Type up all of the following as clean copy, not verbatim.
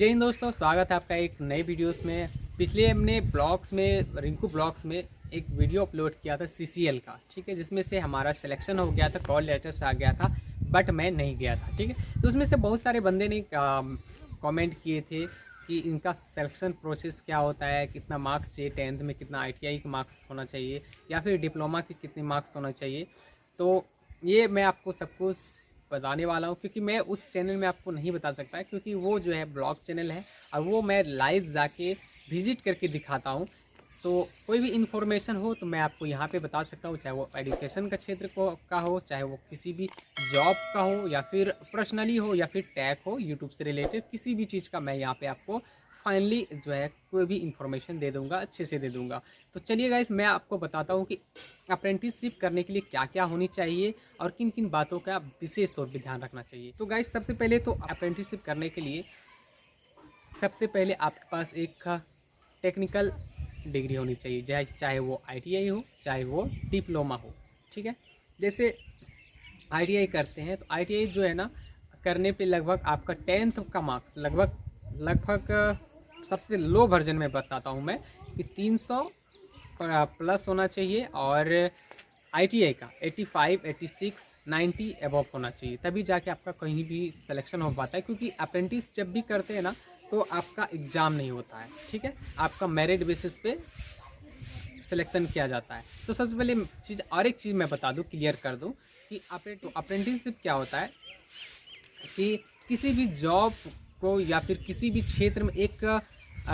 जय हिंद दोस्तों, स्वागत है आपका एक नए वीडियोस में। पिछले हमने ब्लॉग्स में रिंकू ब्लॉग्स में एक वीडियो अपलोड किया था सीसीएल का, ठीक है, जिसमें से हमारा सिलेक्शन हो गया था, कॉल लेटर्स आ गया था, बट मैं नहीं गया था, ठीक है। तो उसमें से बहुत सारे बंदे ने कमेंट किए थे कि इनका सिलेक्शन प्रोसेस क्या होता है, कितना मार्क्स चाहिए, 10th में कितना ITI का मार्क्स होना चाहिए या फिर डिप्लोमा के कितने मार्क्स होना चाहिए। तो ये मैं आपको सब कुछ बताने वाला हूँ, क्योंकि मैं उस चैनल में आपको नहीं बता सकता, क्योंकि वो जो है ब्लॉग चैनल है और वो मैं लाइव जाके विजिट करके दिखाता हूँ। तो कोई भी इन्फॉर्मेशन हो तो मैं आपको यहाँ पे बता सकता हूँ, चाहे वो एजुकेशन का क्षेत्र का हो, चाहे वो किसी भी जॉब का हो या फिर पर्सनली हो या फिर टैग हो, यूट्यूब से रिलेटेड किसी भी चीज़ का मैं यहाँ पे आपको फाइनली जो है कोई भी इन्फॉर्मेशन दे दूँगा, अच्छे से दे दूँगा। तो चलिए गाइस, मैं आपको बताता हूँ कि अप्रेंटिसशिप करने के लिए क्या क्या होनी चाहिए और किन किन बातों का विशेष तौर पे ध्यान रखना चाहिए। तो गाइस, सबसे पहले तो अप्रेंटिसशिप करने के लिए सबसे पहले आपके पास एक टेक्निकल डिग्री होनी चाहिए, चाहे वो ITI हो, चाहे वो डिप्लोमा हो, ठीक है। जैसे ITI करते हैं तो ITI जो है ना, करने पे लगभग आपका 10th का मार्क्स लगभग सबसे लो वर्जन में बताता हूँ मैं कि 300 प्लस होना चाहिए, और ITI का 85, 86, 90 एबव होना चाहिए, तभी जाके आपका कहीं भी सिलेक्शन हो पाता है। क्योंकि अप्रेंटिस जब भी करते हैं ना तो आपका एग्ज़ाम नहीं होता है, ठीक है, आपका मेरिट बेसिस पे सिलेक्शन किया जाता है। तो सबसे पहले चीज़, और एक चीज़ मैं बता दूं, क्लियर कर दूं कि अप्रेंटिसशिप क्या होता है कि किसी भी जॉब को या फिर किसी भी क्षेत्र में एक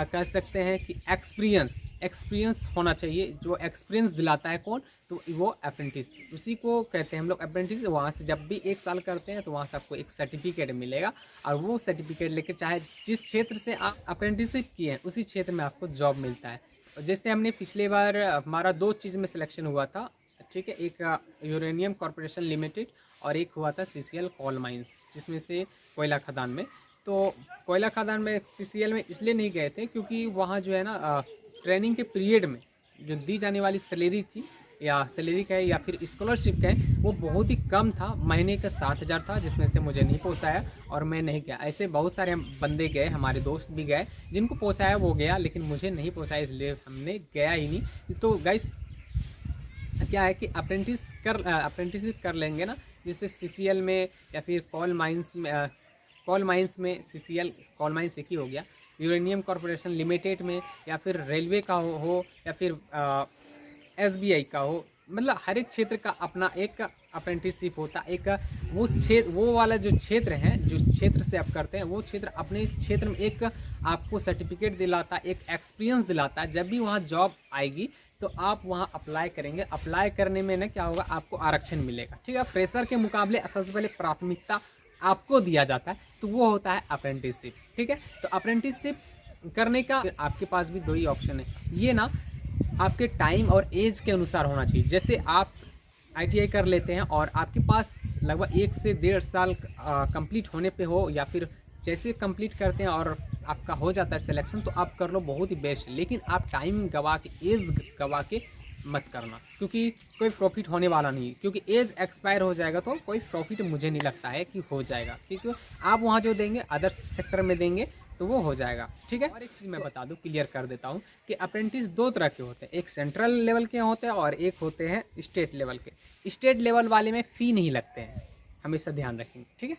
कह सकते हैं कि एक्सपीरियंस होना चाहिए। जो एक्सपीरियंस दिलाता है कौन, तो वो अप्रेंटिस, उसी को कहते हैं हम लोग अप्रेंटिस। वहाँ से जब भी 1 साल करते हैं तो वहाँ से आपको एक सर्टिफिकेट मिलेगा, और वो सर्टिफिकेट लेके चाहे जिस क्षेत्र से आप अप्रेंटिसशिप किए हैं उसी क्षेत्र में आपको जॉब मिलता है। जैसे हमने पिछले बार हमारा 2 चीज़ में सिलेक्शन हुआ था, ठीक है, एक यूरेनियम कॉरपोरेशन लिमिटेड और एक हुआ था CCL कोल माइंस, जिसमें से कोयला खदान में। तो कोयला खदान में CCL में इसलिए नहीं गए थे क्योंकि वहाँ जो है ना ट्रेनिंग के पीरियड में जो दी जाने वाली सैलरी थी, या सैलरी का है या फिर स्कॉलरशिप का है, वो बहुत ही कम था, महीने का 7,000 था, जिसमें से मुझे नहीं पोसाया और मैं नहीं गया। ऐसे बहुत सारे बंदे गए, हमारे दोस्त भी गए, जिनको पोसाया वो गया, लेकिन मुझे नहीं पोसाया, इसलिए हमने गया ही नहीं। तो गाइस, क्या है कि अप्रेंटिसशिप कर लेंगे ना, जिससे CCL में या फिर कोल माइंस में CCL कोल माइंस एक ही हो गया, यूरेनियम कॉरपोरेशन लिमिटेड में, या फिर रेलवे का हो या फिर SBI का हो, मतलब हर एक क्षेत्र का अपना एक अप्रेंटिसशिप होता है। एक वो क्षेत्र, वो वाला जो क्षेत्र है, जो क्षेत्र से आप करते हैं, वो क्षेत्र अपने क्षेत्र में एक आपको सर्टिफिकेट दिलाता है, एक एक्सपीरियंस दिलाता है। जब भी वहाँ जॉब आएगी तो आप वहाँ अप्लाई करेंगे, अप्लाई करने में ना क्या होगा, आपको आरक्षण मिलेगा, ठीक है। फ्रेशर के मुकाबले सबसे पहले प्राथमिकता आपको दिया जाता है, तो वो होता है अप्रेंटिसशिप, ठीक है। तो अप्रेंटिसशिप करने का आपके पास भी 2 ही ऑप्शन है। ये ना आपके टाइम और एज के अनुसार होना चाहिए। जैसे आप ITI कर लेते हैं और आपके पास लगभग 1 से 1.5 साल कंप्लीट होने पे हो, या फिर जैसे कंप्लीट करते हैं और आपका हो जाता है सिलेक्शन, तो आप कर लो, बहुत ही बेस्ट। लेकिन आप टाइम गवा के, एज गवा के मत करना, क्योंकि कोई प्रॉफिट होने वाला नहीं, क्योंकि एज एक्सपायर हो जाएगा तो कोई प्रॉफिट मुझे नहीं लगता है कि हो जाएगा, क्योंकि आप वहाँ जो देंगे अदर सेक्टर में देंगे तो वो हो जाएगा, ठीक है। और एक चीज़ मैं बता दूं, क्लियर कर देता हूं कि अप्रेंटिस 2 तरह के होते हैं, एक सेंट्रल लेवल के होते हैं और एक होते हैं स्टेट लेवल के। स्टेट लेवल वाले में फ़ी नहीं लगते हैं, हमेशा ध्यान रखेंगे, ठीक है।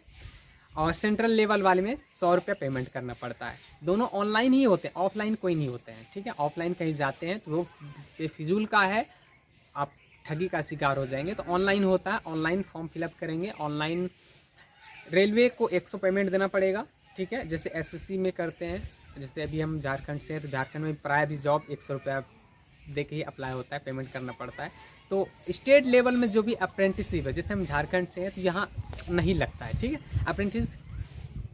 और सेंट्रल लेवल वाले में 100 रुपये पेमेंट करना पड़ता है। दोनों ऑनलाइन ही होते हैं, ऑफलाइन कोई नहीं होते हैं, ठीक है। ऑफलाइन कहीं जाते हैं तो वो बेफिजूल का है, आप ठगी का शिकार हो जाएंगे। तो ऑनलाइन होता है, ऑनलाइन फॉर्म फिलअप करेंगे, ऑनलाइन रेलवे को 100 पेमेंट देना पड़ेगा, ठीक है। जैसे SSC में करते हैं, जैसे अभी हम झारखंड से हैं तो झारखंड में प्राय भी जॉब 100 रुपया दे के ही अप्लाई होता है, पेमेंट करना पड़ता है। तो स्टेट लेवल में जो भी अप्रेंटिसशिप है, जैसे हम झारखंड से हैं तो यहाँ नहीं लगता है, ठीक है। अप्रेंटिस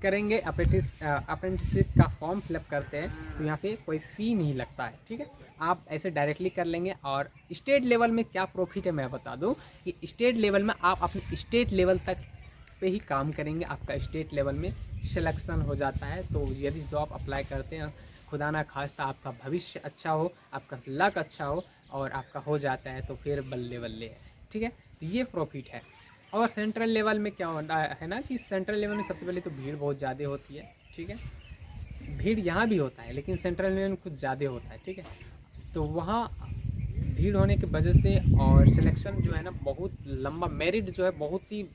करेंगे, अप्रेंटिसशिप का फॉर्म फिलअप करते हैं तो यहाँ पे कोई फ़ी नहीं लगता है, ठीक है। आप ऐसे डायरेक्टली कर लेंगे। और स्टेट लेवल में क्या प्रॉफिट है मैं बता दूँ कि स्टेट लेवल में आप अपने स्टेट लेवल तक पे ही काम करेंगे, आपका स्टेट लेवल में सिलेक्शन हो जाता है। तो यदि जॉब अप्लाई करते हैं, खुदा ना खास्ता आपका भविष्य अच्छा हो, आपका लक अच्छा हो और आपका हो जाता है, तो फिर बल्ले बल्ले है, ठीक है। तो ये प्रॉफिट है। और सेंट्रल लेवल में क्या होता है ना कि सेंट्रल लेवल में सबसे पहले तो भीड़ बहुत ज़्यादा होती है, ठीक है। भीड़ यहाँ भी होता है, लेकिन सेंट्रल यूनियन कुछ ज़्यादा होता है, ठीक है। तो वहाँ भीड़ होने की वजह से और सिलेक्शन जो है ना बहुत लंबा, मेरिट जो है बहुत ही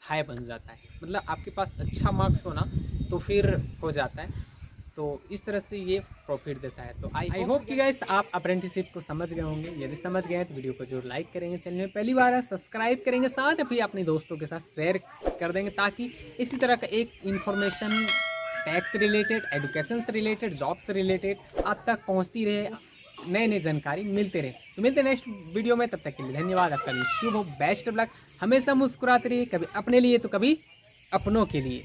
हाई बन जाता है, मतलब आपके पास अच्छा मार्क्स होना तो फिर हो जाता है। तो इस तरह से ये प्रॉफिट देता है। तो आई होप कि गाइस आप अप्रेंटिसशिप को समझ गए होंगे। यदि समझ गए हैं तो वीडियो को जरूर लाइक करेंगे, चैनल में पहली बार है सब्सक्राइब करेंगे, साथ ही अपने दोस्तों के साथ शेयर कर देंगे, ताकि इसी तरह का एक इन्फॉर्मेशन टैक्स से रिलेटेड, एजुकेशन से रिलेटेड, जॉब से रिलेटेड आप तक पहुँचती रहे, नए नए जानकारी मिलते रहे। तो मिलते हैं नेक्स्ट वीडियो में, तब तक के लिए धन्यवाद। आपका शुभ हो, बेस्ट ऑफ लक। हमेशा मुस्कुराते रहिए, कभी अपने लिए तो कभी अपनों के लिए।